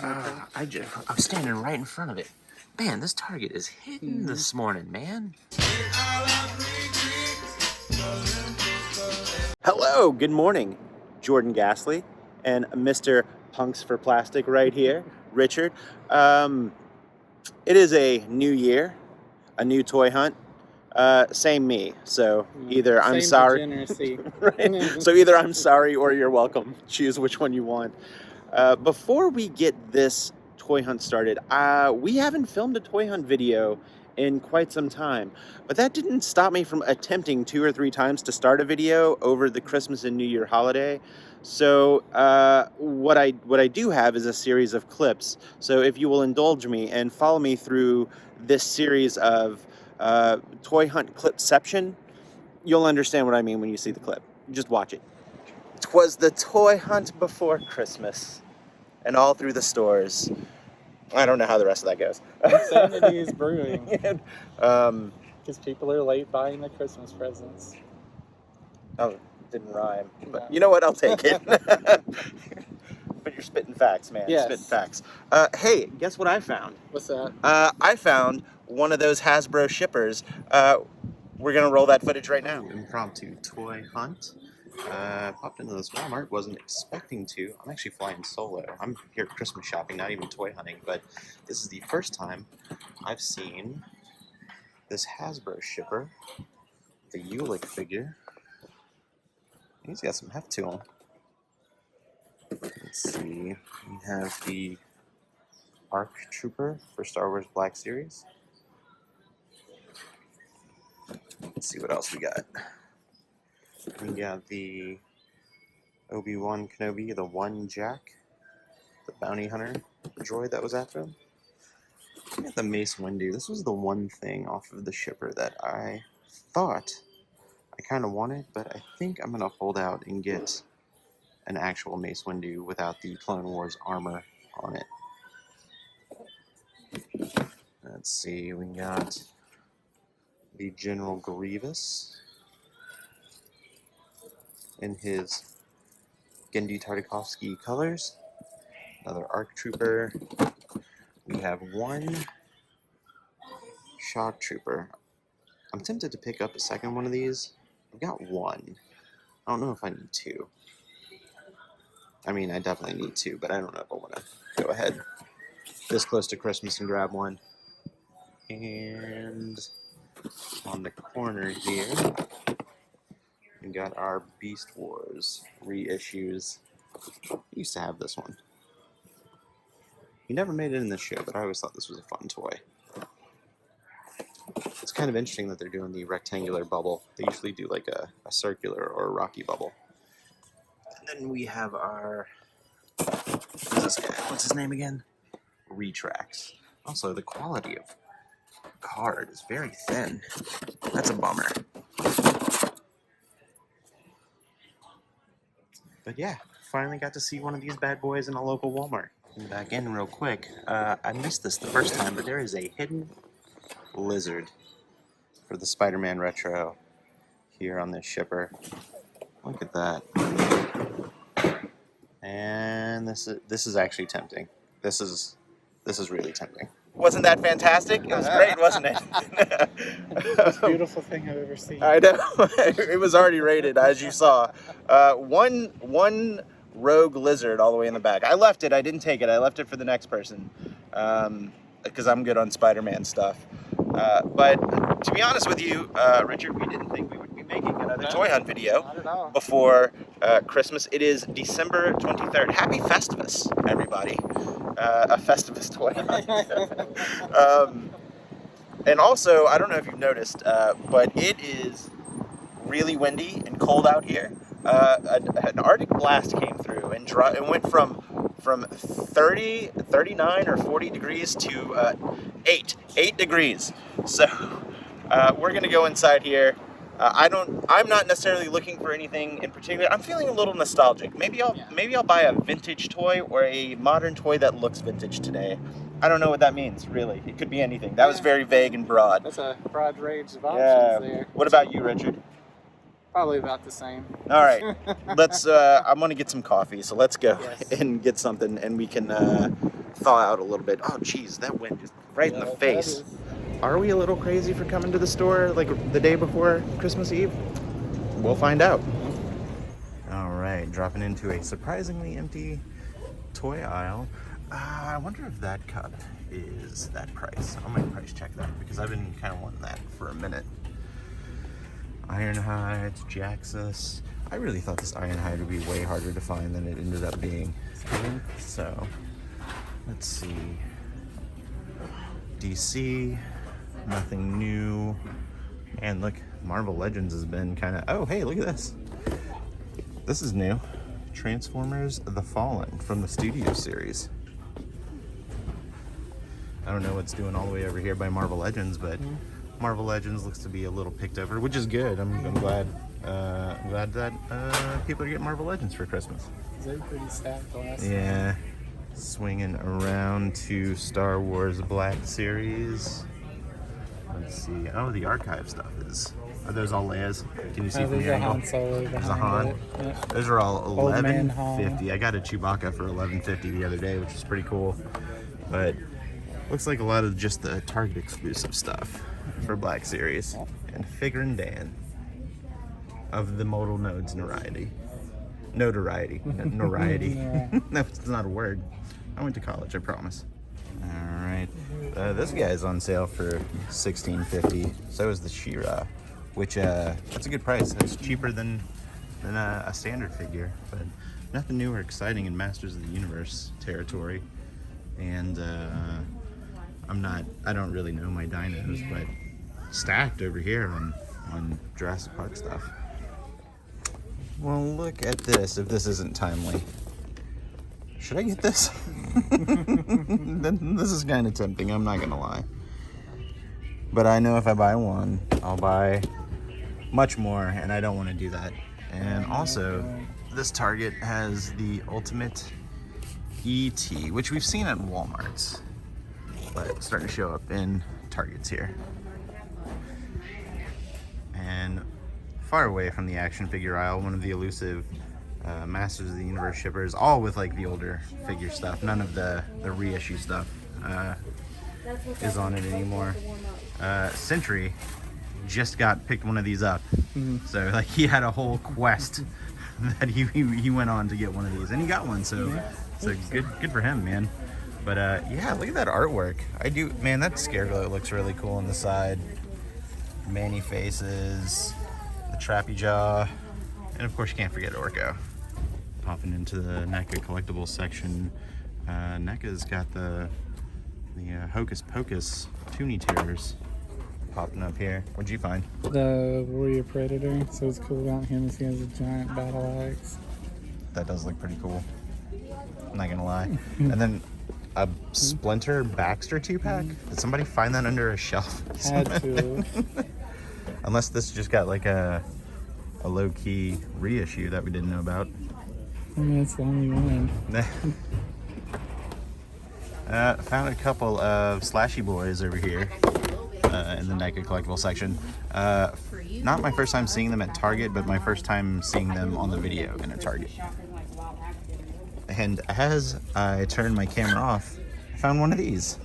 I'm standing right in front of it. Man, this target is hitting this morning, man. Hello, good morning. Jordan Gasly and Mr. Punks for Plastic right here, Richard. It is a new year, a new toy hunt. Same me. So either I'm sorry. Right? So either I'm sorry or you're welcome. Choose which one you want. Before we get this toy hunt started, we haven't filmed a toy hunt video in quite some time, but that didn't stop me from attempting 2 or 3 times to start a video over the Christmas and New Year holiday. So what I do have is a series of clips. So if you will indulge me and follow me through this series of toy hunt clipception, you'll understand what I mean when you see the clip. Just watch it. 'Twas the toy hunt before Christmas, and all through the stores. I don't know how the rest of that goes. Insanity is brewing. Because people are late buying the Christmas presents. Oh, it didn't rhyme. But No. you know what? I'll take it. But you're spitting facts, man. Yes. Spitting facts. Hey, guess what I found? What's that? I found one of those Hasbro shippers. We're going to roll that footage right now. Impromptu toy hunt. Popped into this Walmart, wasn't expecting to. I'm actually flying solo. I'm here Christmas shopping, not even toy hunting, but this is the first time I've seen this Hasbro shipper, the Ulick figure. He's got some heft to him. Let's see, we have the ARC Trooper for Star Wars Black Series. Let's see what else we got. We got the Obi-Wan Kenobi, the One Jack, the bounty hunter droid that was after him. We got the Mace Windu. This was the one thing off of the shipper that I thought I kind of wanted, but I think I'm going to hold out and get an actual Mace Windu without the Clone Wars armor on it. Let's see, we got the General Grievous in his Gendy Tartakovsky colors. Another ARC Trooper. We have one Shock Trooper. I'm tempted to pick up a second one of these. I've got one. I don't know if I need 2. I mean, I definitely need 2, but I don't know if I want to go ahead this close to Christmas and grab one. And on the corner here, we got our Beast Wars reissues. I used to have this one. He never made it in this show, but I always thought this was a fun toy. It's kind of interesting that they're doing the rectangular bubble. They usually do like a circular or a rocky bubble. And then we have our... What's this guy? What's his name again? Retracts. Also, the quality of card is very thin. That's a bummer. But yeah, finally got to see one of these bad boys in a local Walmart. Back in real quick. I missed this the first time, but there is a hidden lizard for the Spider-Man Retro here on this shipper. Look at that. And this is actually tempting. This is really tempting. Wasn't that fantastic? It was great, wasn't it? The most beautiful thing I've ever seen. I know. It was already rated, as you saw. One rogue lizard all the way in the back. I left it. I didn't take it. I left it for the next person because I'm good on Spider-Man stuff. But to be honest with you, Richard, we didn't think we would be making another toy hunt video before Christmas. It is December 23rd. Happy Festivus, everybody. A Festivus toy hunt. And also, I don't know if you've noticed, but it is really windy and cold out here. An Arctic blast came through and went from 30, 39 or 40 degrees to 8 degrees. So we're gonna go inside here. I'm not necessarily looking for anything in particular. I'm feeling a little nostalgic. Maybe I'll buy a vintage toy or a modern toy that looks vintage today. I don't know what that means, really. It could be anything. That was very vague and broad. That's a broad range of options there. What about you, Richard? Probably about the same. All right, let's. I'm gonna get some coffee, so let's go and get something, and we can thaw out a little bit. Oh, geez, that wind just right in the face. Are we a little crazy for coming to the store like the day before Christmas Eve? We'll find out. All right, dropping into a surprisingly empty toy aisle. I wonder if that cup is that price. I might price check that because I've been kind of wanting that for a minute. Ironhide, Jaxus. I really thought this Ironhide would be way harder to find than it ended up being. So, let's see. DC, nothing new. And look, Marvel Legends has been kind of, oh, hey, look at this. This is new. Transformers The Fallen from the Studio series. I don't know what's doing all the way over here by Marvel Legends, but Marvel Legends looks to be a little picked over, which is good. I'm glad that people are getting Marvel Legends for Christmas. They're pretty stacked last Yeah. Swinging around to Star Wars Black Series. Let's see. Oh, the archive stuff is. Are those all Leia's? Can you see from your angle? There's a Han. Yeah. Those are all $11.50. I got a Chewbacca for $11.50 the other day, which is pretty cool. But looks like a lot of just the Target exclusive stuff for Black Series. And Figurin' Dan of the modal nodes notoriety. Notoriety. That's not a word. I went to college, I promise. All right. This guy's on sale for $16.50. So is the She-Ra, which that's a good price. That's cheaper than a standard figure, but nothing new or exciting in Masters of the Universe territory. And I don't really know my dinos, but stacked over here on Jurassic Park stuff. Well, look at this, if this isn't timely. Should I get this? This is kind of tempting, I'm not gonna lie. But I know if I buy one, I'll buy much more, and I don't want to do that. And also, this Target has the Ultimate ET, which we've seen at Walmart's, but it's starting to show up in Targets here. And far away from the action figure aisle, one of the elusive Masters of the Universe shippers, all with like the older figure stuff. None of the reissue stuff is on it anymore. Sentry just picked one of these up. So like he had a whole quest that he went on to get one of these, and he got one. So good for him, man. But yeah, look at that artwork. Man, that Scareglow looks really cool on the side. Manny faces, the Trappy Jaw, and of course you can't forget Orko. Popping into the NECA collectibles section, NECA's got the Hocus Pocus Toonie Terrors popping up here. What'd you find? The Warrior Predator, so it's cool about him is he has a giant battle axe. That does look pretty cool, I'm not gonna lie. And then a Splinter Baxter 2-pack? Did somebody find that under a shelf? Had to. Unless this just got like a low-key reissue that we didn't know about. I mean, it's the only one. Found a couple of Slashy Boys over here in the NECA collectible section. Not my first time seeing them at Target, but my first time seeing them on the video in a Target. And as I turned my camera off, I found one of these.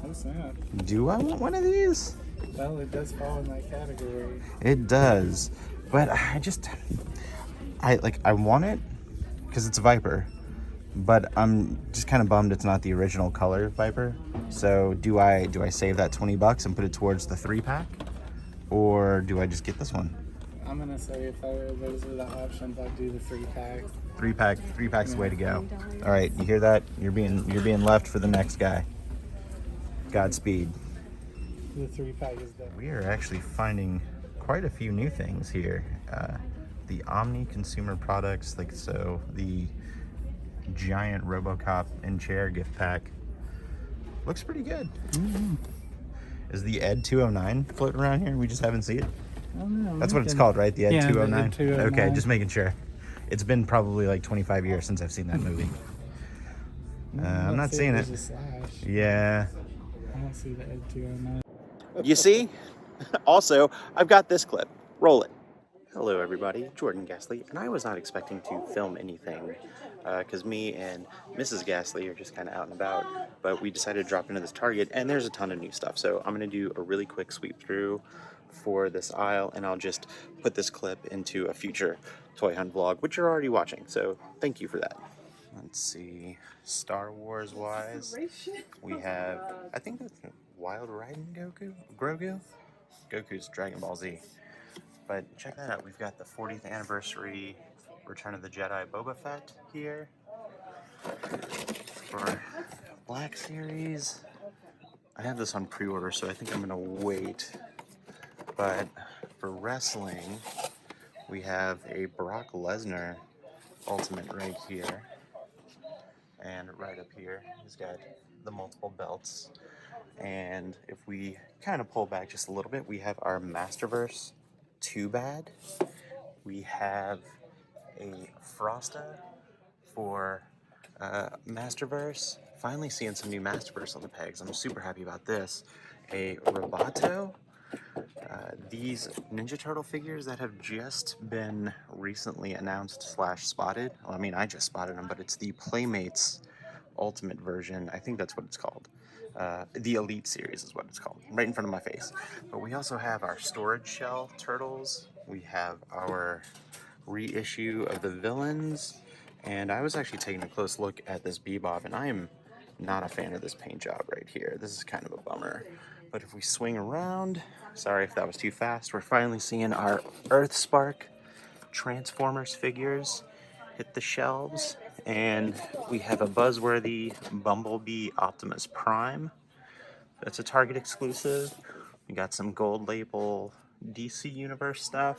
What's that? Do I want one of these? Well, it does fall in that category. It does, but I want it because it's a Viper, but I'm just kind of bummed it's not the original color Viper. So do I save that $20 and put it towards the 3-pack, or do I just get this one? I'm gonna say if those are the options, I'd do the 3-pack. 3-pack's the way to go. All right, you hear that? You're being left for the next guy. Godspeed. The 3-pack is done. We are actually finding quite a few new things here. The Omni consumer products, like so, the giant RoboCop and chair gift pack looks pretty good. Is the Ed 209 floating around here? We just haven't seen it. Oh, no, that's what it's called, right? The Ed 209? The Ed 209. Okay, just making sure. It's been probably like 25 years since I've seen that movie. I'm not seeing it. Yeah. I don't see the Ed 209. You see? Also, I've got this clip. Roll it. Hello everybody, Jordan Gasly, and I was not expecting to film anything because me and Mrs. Gasly are just kind of out and about, but we decided to drop into this Target and there's a ton of new stuff. So I'm going to do a really quick sweep through for this aisle and I'll just put this clip into a future Toy Hunt vlog, which you're already watching, so thank you for that. Let's see, Star Wars wise, we have, I think that's Wild Riding Grogu? Goku's Dragon Ball Z. But check that out, we've got the 40th anniversary Return of the Jedi Boba Fett here. For Black Series, I have this on pre-order, so I think I'm gonna wait. But for wrestling, we have a Brock Lesnar Ultimate right here. And right up here, he's got the multiple belts. And if we kind of pull back just a little bit, we have our Masterverse Too Bad. We have a Frosta for Masterverse. Finally seeing some new Masterverse on the pegs. I'm super happy about this. A Roboto. These Ninja Turtle figures that have just been recently announced / spotted. Well, I mean, I just spotted them, but it's the Playmates Ultimate version. I think that's what it's called. The Elite series is what it's called, right in front of my face. But we also have our Storage Shell Turtles. We have our reissue of the Villains. And I was actually taking a close look at this Bebop, and I am not a fan of this paint job right here. This is kind of a bummer. But if we swing around, sorry if that was too fast, we're finally seeing our Earthspark Transformers figures hit the shelves. And we have a buzzworthy Bumblebee Optimus Prime. That's a Target exclusive. We got some gold label DC Universe stuff.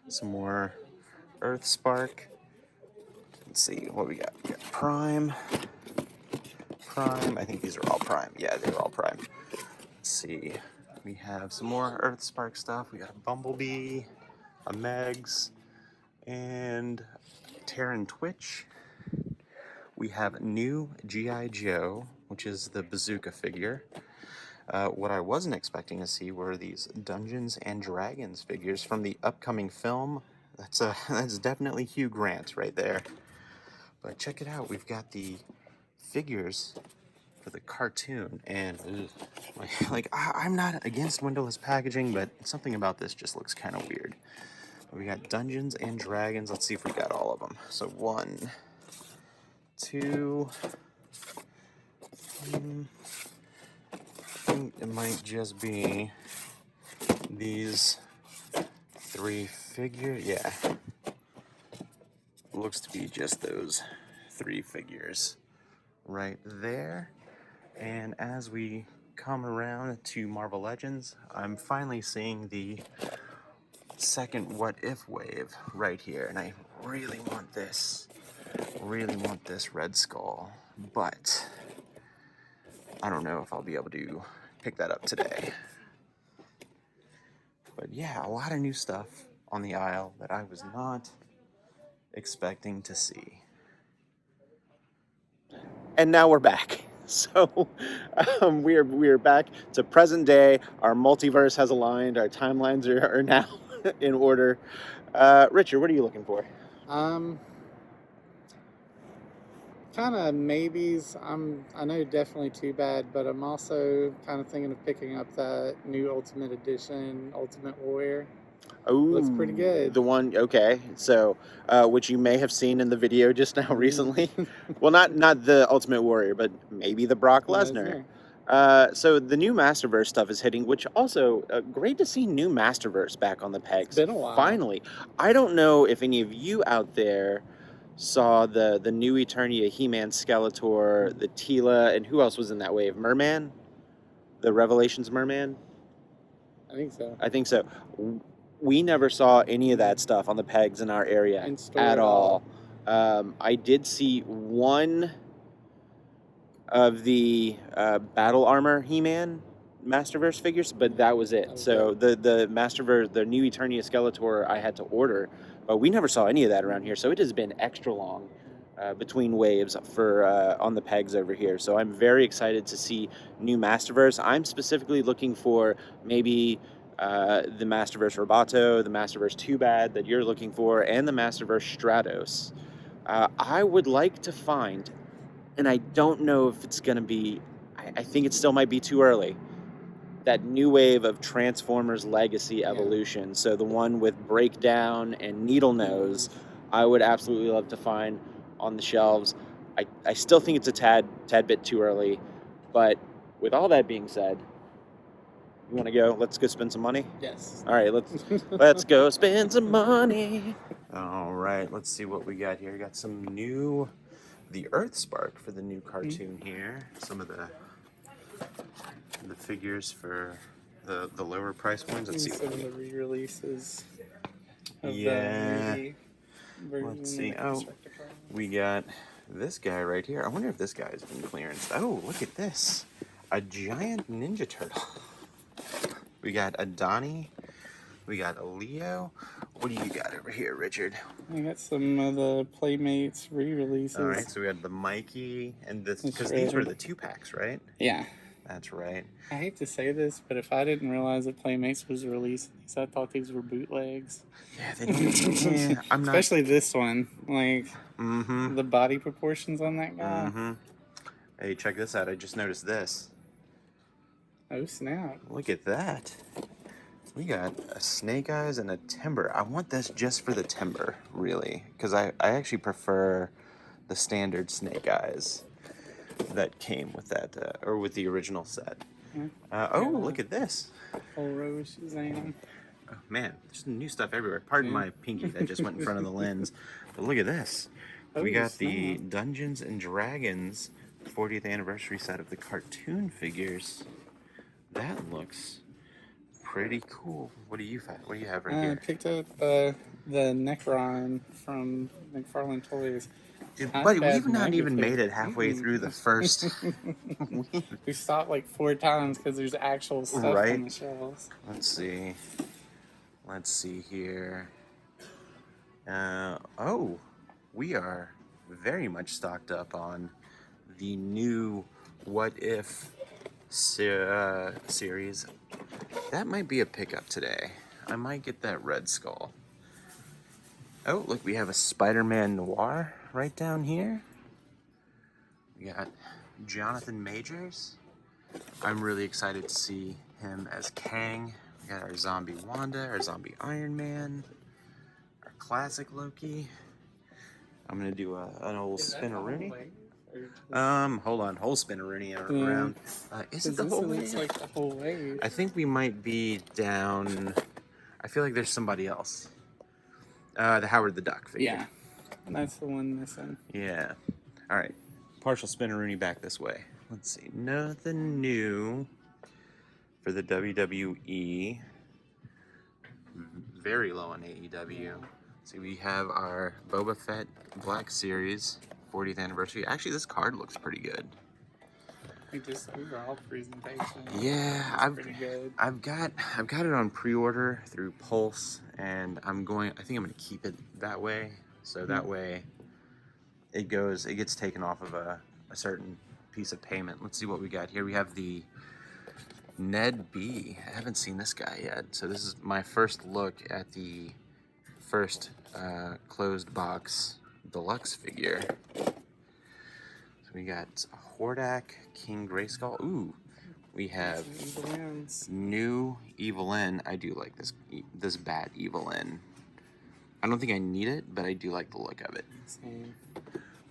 Some more Earthspark. Let's see what we got. We got Prime. I think these are all Prime. Yeah, they're all Prime. Let's see. We have some more Earthspark stuff. We got a Bumblebee, a Megs, and Terran Twitch. We have new G.I. Joe, which is the bazooka figure. What I wasn't expecting to see were these Dungeons and Dragons figures from the upcoming film. That's definitely Hugh Grant right there. But check it out, we've got the figures for the cartoon, and I'm not against windowless packaging, but something about this just looks kind of weird. We got Dungeons and Dragons. Let's see if we got all of them. So 1, 2. I think it might just be these 3 figures. Yeah, looks to be just those 3 figures right there. And as we come around to Marvel Legends, I'm finally seeing the second What If wave right here, and I really want this Red Skull, but I don't know if I'll be able to pick that up today. But yeah, a lot of new stuff on the aisle that I was not expecting to see. And now we're back. So we're back to present day. Our multiverse has aligned. Our timelines are now in order. Richard, what are you looking for? Kind of maybes. I know definitely Too Bad, but I'm also kind of thinking of picking up that new Ultimate Edition, Ultimate Warrior. Oh, looks pretty good. The one, okay. So, which you may have seen in the video just now recently. Well, not the Ultimate Warrior, but maybe the Brock Lesnar. So the new Masterverse stuff is hitting, which also great to see new Masterverse back on the pegs. It's been a while. Finally. I don't know if any of you out there saw the new Eternia He-Man Skeletor, the Tila, and who else was in that wave? Merman? The Revelations Merman? I think so. We never saw any of that stuff on the pegs in our area at all. I did see one of the battle armor He-Man Masterverse figures, but that was it. So the Masterverse, the new Eternia Skeletor, I had to order, but we never saw any of that around here. So it has been extra long between waves for on the pegs over here. So I'm very excited to see new Masterverse. I'm specifically looking for maybe the Masterverse Roboto, the Masterverse 2 Bad that you're looking for, and the Masterverse Stratos. I would like to find, and I don't know if it's going to be, I think it still might be too early, that new wave of Transformers Legacy Evolution. So the one with Breakdown and Needle Nose, I would absolutely love to find on the shelves. I still think it's a tad bit too early, but with all that being said, you want to go? Let's go spend some money. Yes. All right, let's go spend some money. All right, let's see what we got here. We got some new, the Earth Spark for the new cartoon here. Some of the figures for the lower price ones. Let's see. Some of the re-releases of Yeah. the movie version. Let's see. of the Oh, Destructicons. we got this guy right here. I wonder if this guy's been clearanced. Oh, look at this. A giant Ninja Turtle. We got a Donnie. We got a Leo. What do you got over here, Richard? I got some of the Playmates re-releases. All right, so we had the Mikey and this, That's because right. these were the 2-packs, right? Yeah. That's right. I hate to say this, but if I didn't realize that Playmates was releasing these, I thought these were bootlegs. Yeah, they don't. Yeah, I'm not. Especially this one. Like, Mm-hmm. the body proportions on that guy. Mm-hmm. Hey, check this out. I just noticed this. Oh, snap. Look at that. We got a Snake Eyes and a Timber. I want this just for the Timber, really, because I actually prefer the standard Snake Eyes that came with that, or with the original set. Oh, look at this. Whole row of Shazam. Oh, man, there's new stuff everywhere. Pardon my pinky that just went in front of the lens. But look at this. We got the Dungeons and Dragons 40th anniversary set of the cartoon figures. That looks pretty cool. What do you have right I here? picked up the Necron from McFarlane Toys. Dude, buddy, we've not even made it halfway through the first week. We stopped like 4 times because there's actual stuff on the shelves. Let's see. Let's see here. Oh, we are very much stocked up on the new What If series. That might be a pickup today. I might get that Red Skull. Oh, look, we have a Spider-Man Noir right down here. We got Jonathan Majors. I'm really excited to see him as Kang. We got our zombie Wanda, our zombie Iron Man, our classic Loki. I'm gonna do an old spin-a-rooney. Hold on, whole spin-a-rooney around. Is it the whole way? It's like the whole way. I think we might be down. I feel like there's somebody else. The Howard the Duck figure. Yeah, that's the one missing. Yeah. All right. Partial spin-a-rooney back this way. Let's see. Nothing new for the WWE. Very low on AEW. See, we have our Boba Fett Black Series 40th anniversary. Actually, this card looks pretty good. Like just overall presentation. Yeah, pretty good. I've got it on pre-order through Pulse, and I think I'm gonna keep it that way. So that way, it gets taken off of a certain piece of payment. Let's see what we got here. We have the Ned B. I haven't seen this guy yet, so this is my first look at the first closed box deluxe figure. So we got Hordak, King Grayskull. Ooh, we have new Evelyn. I do like this bad Evelyn. I don't think I need it, but I do like the look of it. Same.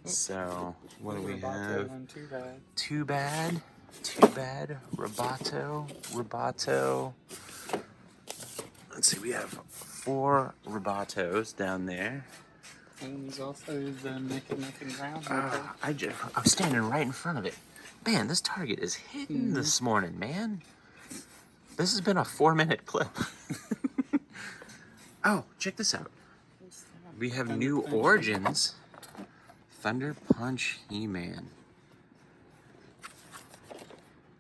So, what do we have? Too bad. Roboto. Let's see, we have 4 Robotos down there. And there's also the neck and ground. I'm standing right in front of it. Man, this target is hitting this morning, man. This has been a 4-minute clip. Oh, check this out. We have new Origins. Thunder Punch He-Man.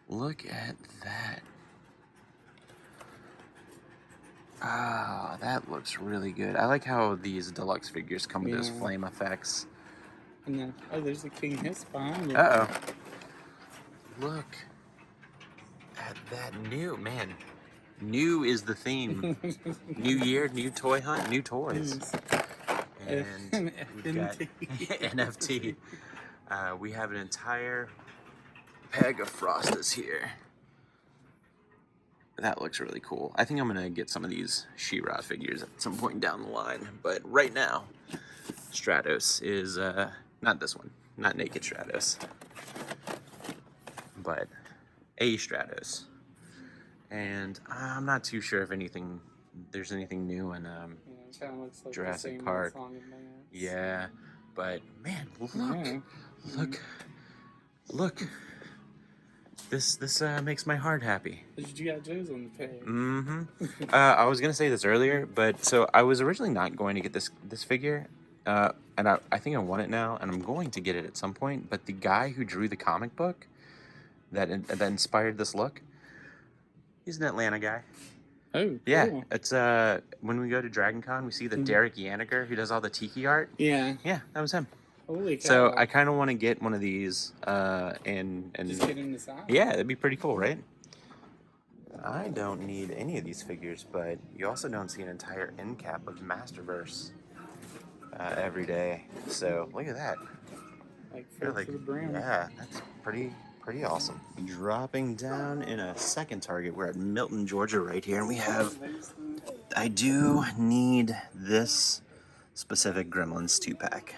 Look at that. Ah, that looks really good. I like how these deluxe figures come with those flame effects. And then, there's the King Hiss behind you. Uh-oh. Look at that new, man. New is the theme. New year, new toy hunt, new toys. And we've got NFT. We have an entire peg of Frostas here. That looks really cool. I think I'm gonna get some of these She-Ra figures at some point down the line. But right now, Stratos is, not this one, not Naked Stratos, but a Stratos. And I'm not too sure if there's anything new in it kind of looks like Jurassic the same Park. Song and Dance. Yeah, but man, look. This makes my heart happy. You got Joe's on the page. Mm-hmm. I was gonna say this earlier, but so I was originally not going to get this figure, and I think I want it now, and I'm going to get it at some point. But the guy who drew the comic book that inspired this look, he's an Atlanta guy. Oh, cool. Yeah, it's when we go to Dragon Con, we see the Derek Yaniger who does all the tiki art. Yeah. Yeah, that was him. Holy cow. So I kind of want to get one of these, and just get in the side. Yeah, that'd be pretty cool, right? I don't need any of these figures, but you also don't see an entire end cap of Masterverse every day. So look at that. Like filled to the brim. Yeah, that's pretty awesome. Dropping down in a second Target, we're at Milton, Georgia, right here, and we have. I do need this specific Gremlins 2-pack.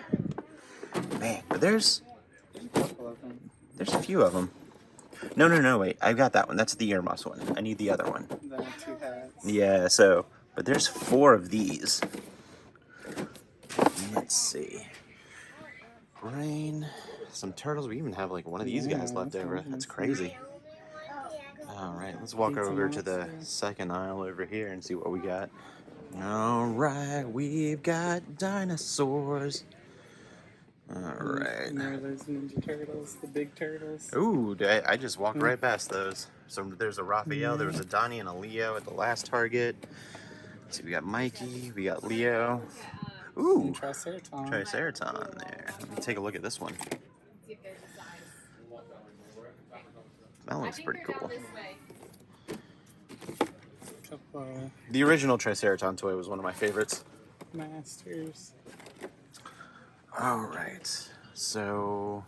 Man, but there's a few of them. No, wait. I've got that one. That's the earmuffs one. I need the other one. The 2 hats. Yeah, so, but there's 4 of these. Let's see. Brain, some turtles. We even have like one of these guys left over. That's crazy. All right, let's walk over to the second aisle over here and see what we got. All right, we've got dinosaurs. All right. And there are those Ninja Turtles, the big turtles. Ooh, I just walked right past those. So there's a Raphael, there was a Donnie and a Leo at the last Target. Let's see, we got Mikey, we got Leo. Ooh, And Triceraton. Triceraton there. Let me take a look at this one. That looks pretty cool. The original Triceraton toy was one of my favorites. Masters. All right, so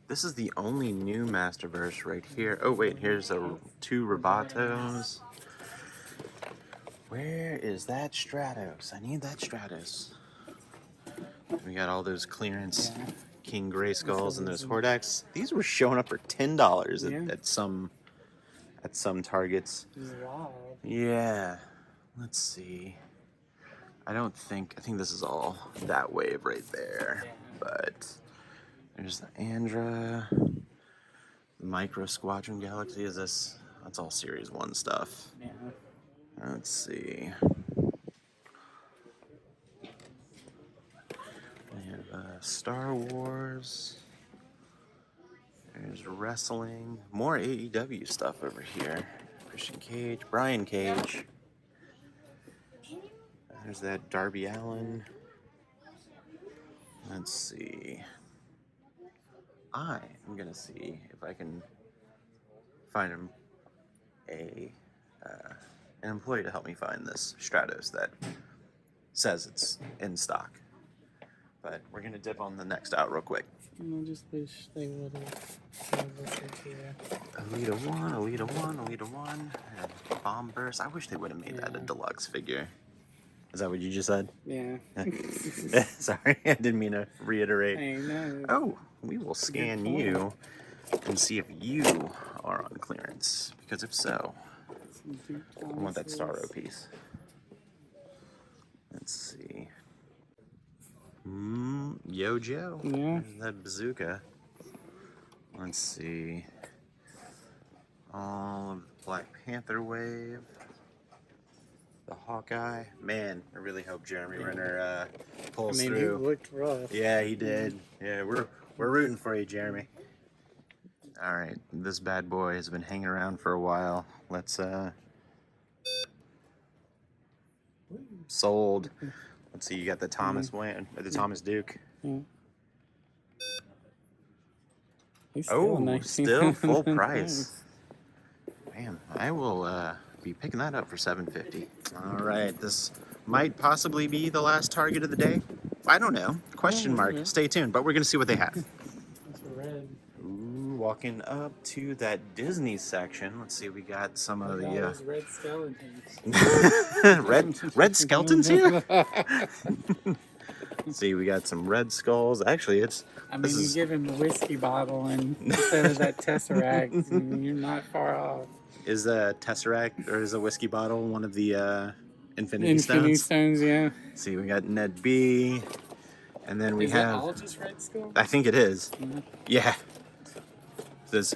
this is the only new Masterverse right here. Oh wait, here's 2 Robotos. Where is that Stratos? I need that Stratos. We got all those clearance King Gray Skulls and those Hordax. These were showing up for $10 at some Targets. Wow. Yeah, let's see. I think this is all that wave right there. But there's the Andra, the Micro Squadron Galaxy. That's all Series 1 stuff. Yeah. Let's see. We have Star Wars. There's wrestling. More AEW stuff over here. Christian Cage, Brian Cage. There's that Darby Allin. Let's see. I am gonna see if I can find an employee to help me find this Stratos that says it's in stock. But we're gonna dip on the next out real quick. I just wish they would have listened to you. Alita 1, and Bomb Burst. I wish they would have made that a deluxe figure. Is that what you just said? Yeah. Sorry, I didn't mean to reiterate. Hey, no. Oh, we will scan you and see if you are on clearance. Because if so, I want that Starro piece. Let's see. Yo Joe. Yeah. That bazooka. Let's see. All of the Black Panther wave. The Hawkeye. Man, I really hope Jeremy Renner pulls through. He looked rough. Yeah, he did. Yeah, we're rooting for you, Jeremy. All right, this bad boy has been hanging around for a while. Let's sold. Let's see. You got the Thomas Wayne, the Thomas Duke. Yeah. He's Oh, nice. still full price. Man, I will be picking that up for $7.50. All right, this might possibly be the last Target of the day. I don't know. Question mark. Yeah. Stay tuned, but we're gonna see what they have. That's red. Ooh, walking up to that Disney section. Let's see, we got some of the Those red skeletons. red skeletons here. See, we got some red skulls. Actually, I mean, you give him the whiskey bottle and instead of that tesseract, you're not far off. Is a tesseract or is a whiskey bottle one of the Infinity Infinity Stones? Stones, yeah. See, we got Ned B, and then we Is have. it all just red skulls? I think it is. Mhm. Yeah. There's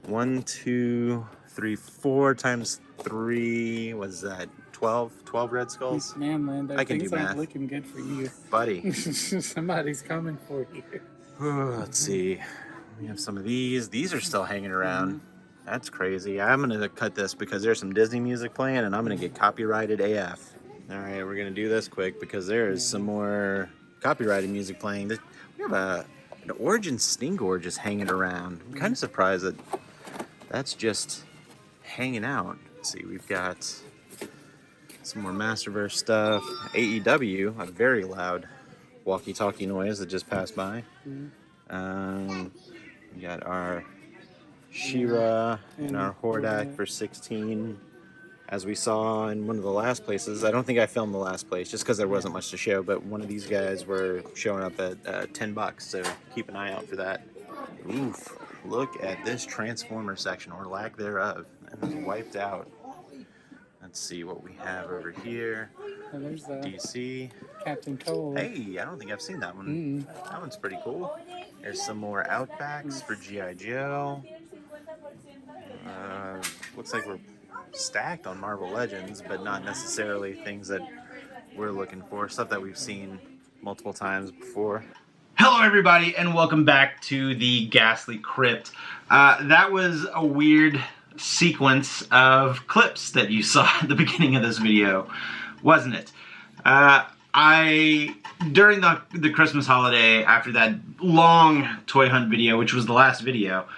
1, 2, 3, 4 times 3. What is that? 12 red skulls? Man, Lando, I can things do aren't math. looking good for you. Buddy. Somebody's coming for you. Let's see. We have some of these. These are still hanging around. That's crazy. I'm going to cut this because there's some Disney music playing and I'm going to get copyrighted AF. All right, we're going to do this quick because there is some more copyrighted music playing. We have an Origin Stingor just hanging around. I'm kind of surprised that that's just hanging out. Let's see, we've got some more Masterverse stuff. AEW, a very loud walkie-talkie noise that just passed by. We got our She-Ra and our Hordak for 16. As we saw in one of the last places, I don't think I filmed the last place just because there wasn't much to show, but one of these guys were showing up at $10, so keep an eye out for that. Oof, look at this Transformer section, or lack thereof, and it's wiped out. Let's see what we have over here. And there's DC. Captain Cole. Hey, I don't think I've seen that one. That one's pretty cool. There's some more Outbacks for G.I. Joe. Looks like we're stacked on Marvel Legends, but not necessarily things that we're looking for. Stuff that we've seen multiple times before. Hello everybody and welcome back to the Ghastly Crypt. That was a weird sequence of clips that you saw at the beginning of this video, wasn't it? During the Christmas holiday, after that long toy hunt video, which was the last video,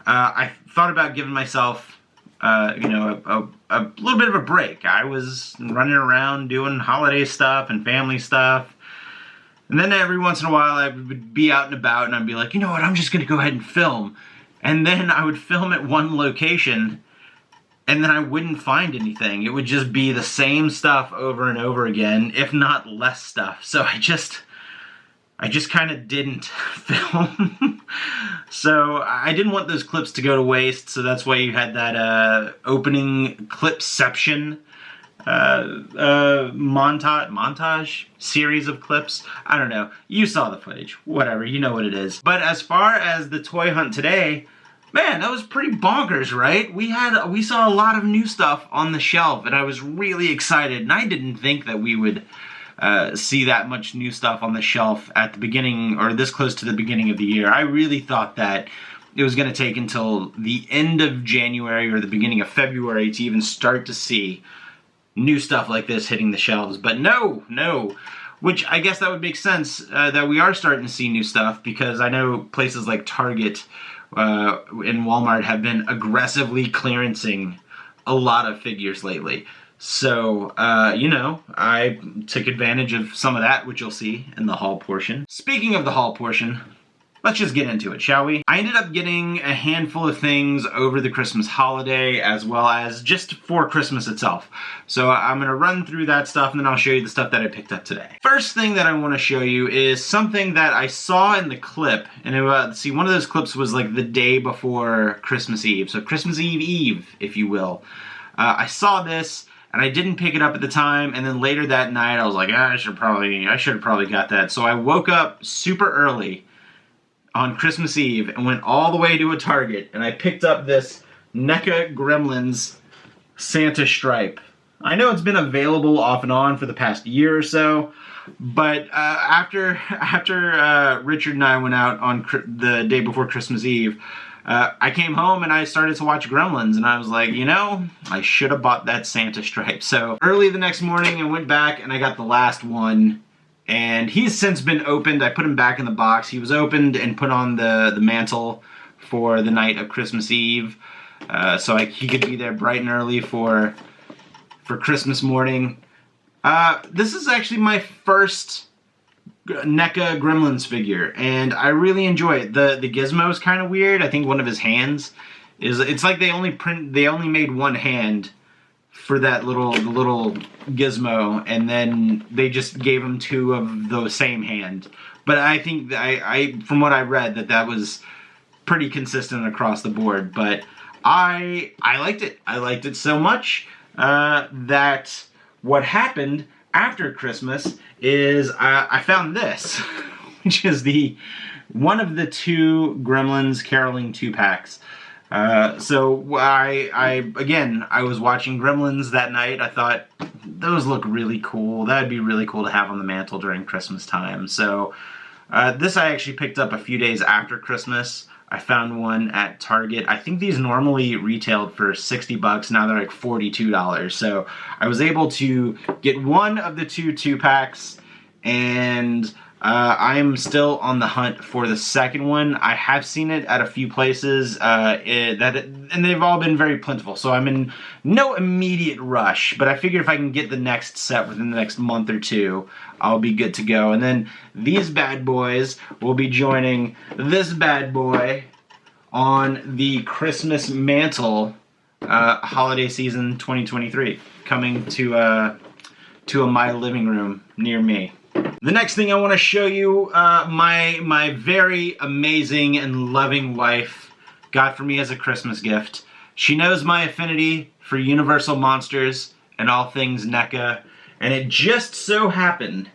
I thought about giving myself a little bit of a break. I was running around doing holiday stuff and family stuff. And then every once in a while I would be out and about and I'd be like, you know what, I'm just going to go ahead and film. And then I would film at one location and then I wouldn't find anything. It would just be the same stuff over and over again, if not less stuff. So I just kind of didn't film. So I didn't want those clips to go to waste, so that's why you had that opening clipception montage series of clips. I don't know. You saw the footage. Whatever. You know what it is. But as far as the toy hunt today, man, that was pretty bonkers, right? We saw a lot of new stuff on the shelf, and I was really excited. And I didn't think that we would see that much new stuff on the shelf at the beginning, or this close to the beginning of the year. I really thought that it was going to take until the end of January or the beginning of February to even start to see new stuff like this hitting the shelves. But no. Which I guess that would make sense that we are starting to see new stuff, because I know places like Target and Walmart have been aggressively clearancing a lot of figures lately. So, I took advantage of some of that, which you'll see in the haul portion. Speaking of the haul portion, let's just get into it, shall we? I ended up getting a handful of things over the Christmas holiday, as well as just for Christmas itself. So I'm going to run through that stuff, and then I'll show you the stuff that I picked up today. First thing that I want to show you is something that I saw in the clip. And one of those clips was like the day before Christmas Eve. So Christmas Eve, if you will. I saw this, and I didn't pick it up at the time, and then later that night I was like, I should have probably got that. So I woke up super early on Christmas Eve and went all the way to a Target, and I picked up this NECA Gremlins Santa stripe. I know it's been available off and on for the past year or so, but after Richard and I went out on the day before Christmas Eve, I came home and I started to watch Gremlins, and I was like, I should have bought that Santa stripe. So early the next morning I went back and I got the last one, and he's since been opened. I put him back in the box. He was opened and put on the mantle for the night of Christmas Eve, so he could be there bright and early for for Christmas morning. This is actually my first NECA Gremlins figure, and I really enjoy it. The gizmo is kind of weird. I think one of his hands is, it's like they only made one hand for that little gizmo, and then they just gave him two of the same hand. But I think I from what I read that was pretty consistent across the board. But I liked it. I liked it so much that what happened after Christmas is I found this, which is one of the two Gremlins Caroling 2-packs. So I was watching Gremlins that night. I thought those look really cool. That'd be really cool to have on the mantle during Christmas time. So this I actually picked up a few days after Christmas. I found one at Target. I think these normally retailed for $60. Now they're like $42. So I was able to get one of the two packs, and I am still on the hunt for the second one. I have seen it at a few places, and they've all been very plentiful. So I'm in no immediate rush, but I figure if I can get the next set within the next month or two, I'll be good to go. And then these bad boys will be joining this bad boy on the Christmas mantle, holiday season 2023, coming to a my living room near me. The next thing I want to show you, my very amazing and loving wife got for me as a Christmas gift. She knows my affinity for Universal monsters and all things NECA, and it just so happened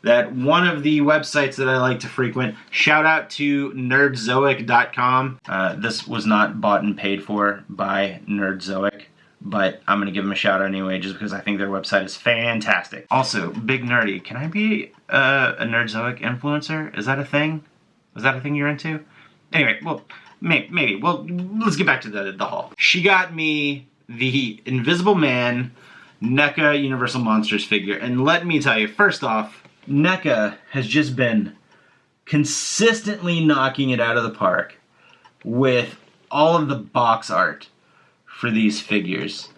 that one of the websites that I like to frequent, shout out to nerdzoic.com. This was not bought and paid for by Nerdzoic, but I'm going to give them a shout out anyway just because I think their website is fantastic. Also, big nerdy, can I be a Nerdzoic influencer? Is that a thing? Is that a thing you're into? Anyway, well, maybe. Well, let's get back to the haul. She got me the Invisible Man NECA Universal Monsters figure, and let me tell you, first off, NECA has just been consistently knocking it out of the park with all of the box art for these figures.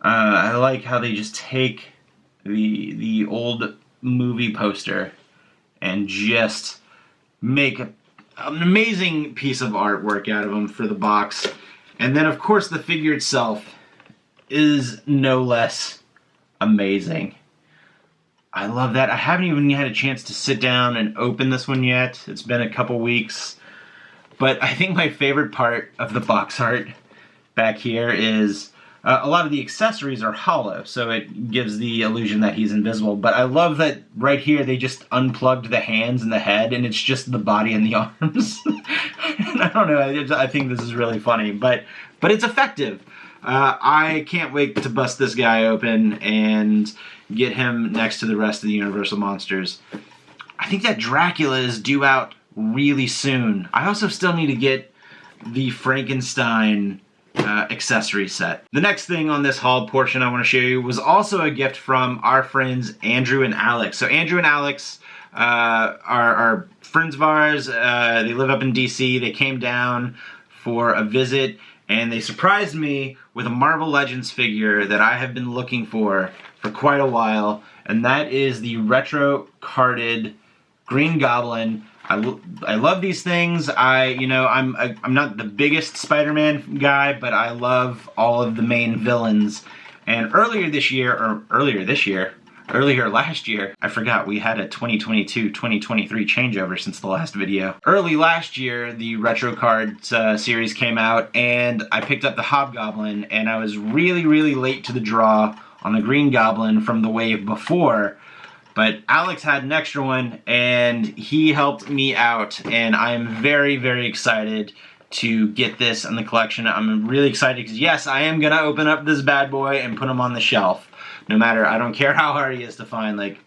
I like how they just take the old movie poster and just make an amazing piece of artwork out of them for the box. And then, of course, the figure itself is no less amazing. I love that. I haven't even had a chance to sit down and open this one yet. It's been a couple weeks. But I think my favorite part of the box art back here is a lot of the accessories are hollow, so it gives the illusion that he's invisible. But I love that right here they just unplugged the hands and the head, and it's just the body and the arms. And I don't know, I think this is really funny, but it's effective. I can't wait to bust this guy open and get him next to the rest of the Universal monsters. I think that Dracula is due out really soon. I also still need to get the Frankenstein accessory set. The next thing on this haul portion I want to show you was also a gift from our friends Andrew and Alex. So Andrew and Alex are friends of ours. They live up in DC. They came down for a visit, and they surprised me with a Marvel Legends figure that I have been looking for quite a while, and that is the retro carded Green Goblin. I love these things. I'm not the biggest Spider-Man guy, but I love all of the main villains. And earlier last year, I forgot we had a 2022-2023 changeover since the last video. Early last year, the Retro Cards series came out, and I picked up the Hobgoblin, and I was really, really late to the draw on the Green Goblin from the wave before. But Alex had an extra one, and he helped me out, and I'm very, very excited to get this in the collection. I'm really excited because, yes, I am going to open up this bad boy and put him on the shelf. No matter, I don't care how hard he is to find. Like,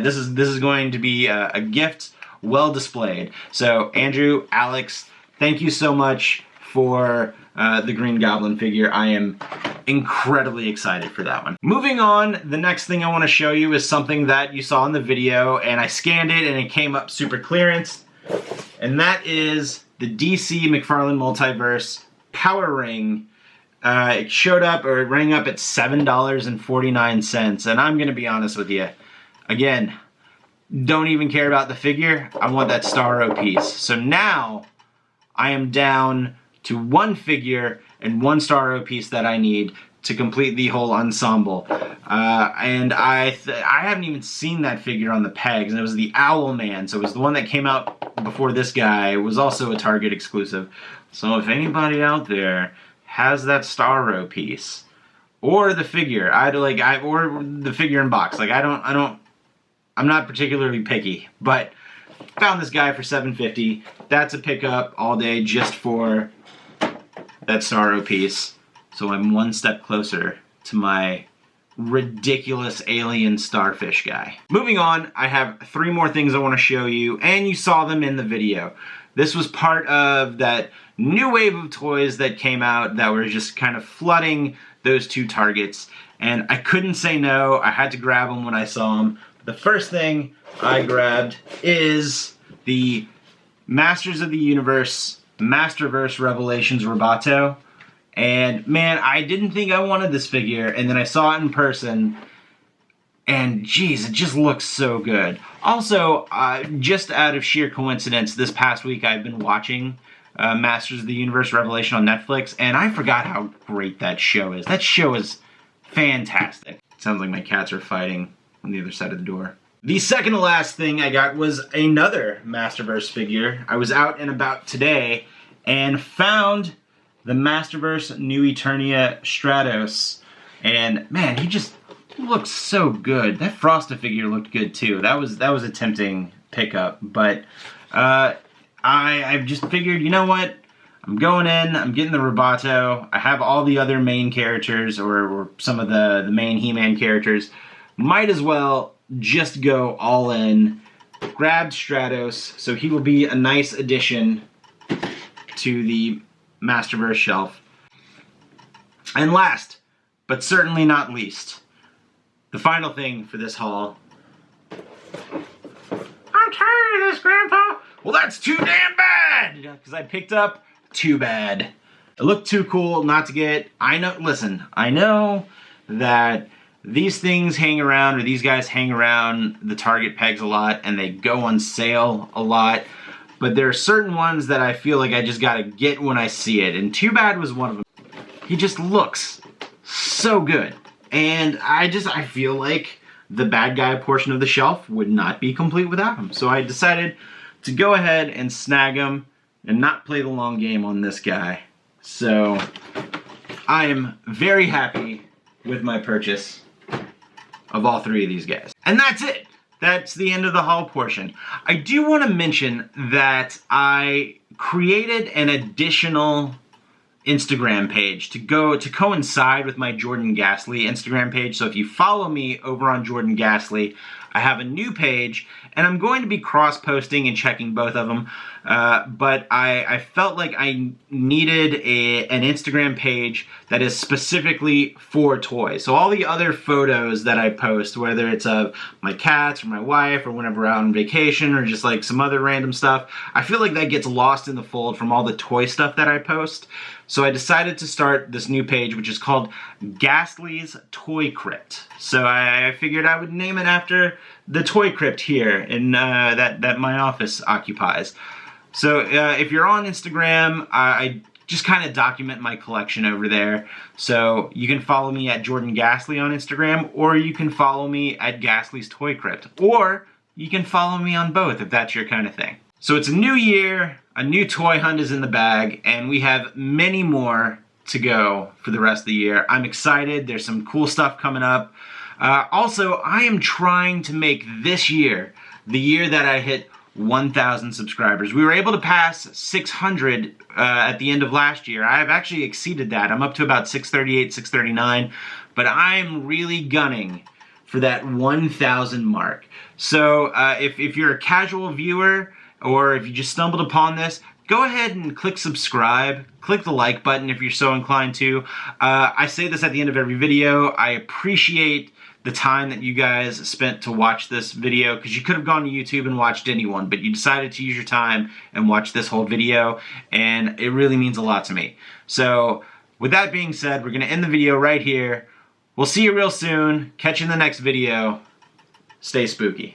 this is going to be a gift well displayed. So, Andrew, Alex, thank you so much for the Green Goblin figure. I am incredibly excited for that one. Moving on, the next thing I want to show you is something that you saw in the video, and I scanned it and it came up super clearance, and that is the DC McFarlane Multiverse Power Ring It showed up, or it rang up at $7.49, and I'm gonna be honest with you. Again, don't even care about the figure. I want that Starro piece. So now I am down to one figure and one Starro piece that I need to complete the whole ensemble. And I haven't even seen that figure on the pegs, and it was the Owl Man. So it was the one that came out before this guy. It was also a Target exclusive. So if anybody out there has that Starro piece or the figure, or the figure in box, like I'm not particularly picky, but found this guy for $7.50. That's a pickup all day just for that Starro piece. So I'm one step closer to my ridiculous alien starfish guy. Moving on, I have 3 more things I want to show you, and you saw them in the video. This was part of that new wave of toys that came out that were just kind of flooding those 2 Targets, and I couldn't say no. I had to grab them when I saw them. The first thing I grabbed is the Masters of the Universe Masterverse Revelations Roboto. And man, I didn't think I wanted this figure, and then I saw it in person, and geez, it just looks so good. Also, just out of sheer coincidence, this past week I've been watching Masters of the Universe Revelation on Netflix, and I forgot how great that show is. That show is fantastic. It sounds like my cats are fighting on the other side of the door. The second to last thing I got was another Masterverse figure. I was out and about today and found the Masterverse New Eternia Stratos, and man, he just looks so good. That Frosta figure looked good too. That was a tempting pickup, but I've just figured, you know what? I'm going in, I'm getting the Roboto. I have all the other main characters, or some of the main He-Man characters. Might as well just go all in. Grabbed Stratos, so he will be a nice addition to the Masterverse shelf. And last, but certainly not least, the final thing for this haul. I'm tired of this, Grandpa. Well, that's too damn bad, because I picked up Too Bad. It looked too cool not to get. I know that these things hang around, or these guys hang around the Target pegs a lot, and they go on sale a lot. But there are certain ones that I feel like I just gotta get when I see it, and Too Bad was one of them. He just looks so good, and I feel like the bad guy portion of the shelf would not be complete without him. So I decided to go ahead and snag him and not play the long game on this guy. So I am very happy with my purchase of all 3 of these guys. And that's it. That's the end of the haul portion. I do want to mention that I created an additional Instagram page to coincide with my Jordan Gasly Instagram page. So if you follow me over on Jordan Gasly, I have a new page, and I'm going to be cross-posting and checking both of them. But I felt like I needed an Instagram page that is specifically for toys. So all the other photos that I post, whether it's of my cats or my wife or whenever we're out on vacation or just like some other random stuff, I feel like that gets lost in the fold from all the toy stuff that I post. So I decided to start this new page, which is called Gasly's Toy Crypt. So I figured I would name it after the toy crypt here in that my office occupies. So if you're on Instagram, I just kind of document my collection over there. So you can follow me at Jordan Gasly on Instagram, or you can follow me at Gasly's Toy Crypt, or you can follow me on both if that's your kind of thing. So it's a new year, a new toy hunt is in the bag, and we have many more to go for the rest of the year. I'm excited. There's some cool stuff coming up. Also, I am trying to make this year the year that I hit 1,000 subscribers. We were able to pass 600 at the end of last year. I've actually exceeded that. I'm up to about 638, 639, but I'm really gunning for that 1,000 mark. So if you're a casual viewer, or if you just stumbled upon this, go ahead and click subscribe. Click the like button if you're so inclined to. I say this at the end of every video. I appreciate the time that you guys spent to watch this video, because you could have gone to YouTube and watched anyone, but you decided to use your time and watch this whole video, and it really means a lot to me. So with that being said, we're going to end the video right here. We'll see you real soon. Catch you in the next video. Stay spooky.